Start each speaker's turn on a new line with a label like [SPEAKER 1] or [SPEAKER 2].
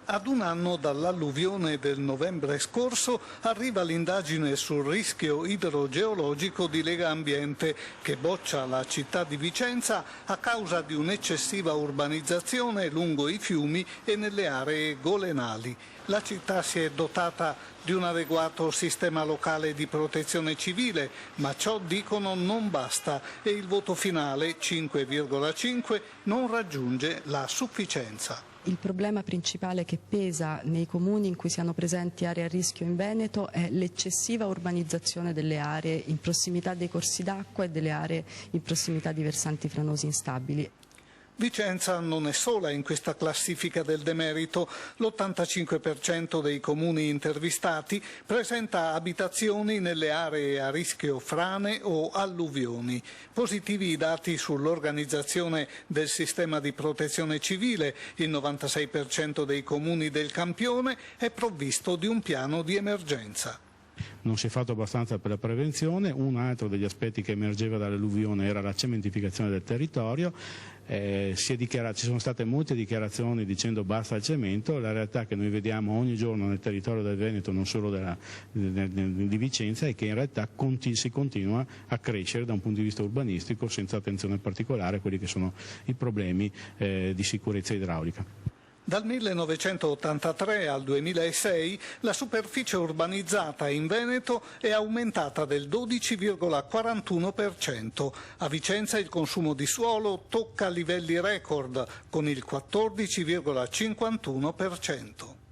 [SPEAKER 1] Ad un anno dall'alluvione del novembre scorso arriva l'indagine sul rischio idrogeologico di Legambiente che boccia la città di Vicenza a causa di un'eccessiva urbanizzazione lungo i fiumi e nelle aree golenali. La città si è dotata di un adeguato sistema locale di protezione civile, ma ciò, dicono, non basta e il voto finale, 5,5, non raggiunge la sufficienza.
[SPEAKER 2] Il problema principale che pesa nei comuni in cui siano presenti aree a rischio in Veneto è l'eccessiva urbanizzazione delle aree in prossimità dei corsi d'acqua e delle aree in prossimità di versanti franosi instabili.
[SPEAKER 1] Vicenza non è sola in questa classifica del demerito. L'85% dei comuni intervistati presenta abitazioni nelle aree a rischio frane o alluvioni. Positivi i dati sull'organizzazione del sistema di protezione civile. Il 96% dei comuni del campione è provvisto di un piano di emergenza.
[SPEAKER 3] Non si è fatto abbastanza per la prevenzione. Un altro degli aspetti che emergeva dall'alluvione era la cementificazione del territorio. Ci sono state molte dichiarazioni dicendo basta al cemento. La realtà che noi vediamo ogni giorno nel territorio del Veneto, non solo di Vicenza, è che in realtà si continua a crescere da un punto di vista urbanistico senza attenzione particolare a quelli che sono i problemi di sicurezza idraulica.
[SPEAKER 1] Dal 1983 al 2006 la superficie urbanizzata in Veneto è aumentata del 12,41%. A Vicenza il consumo di suolo tocca livelli record con il 14,51%.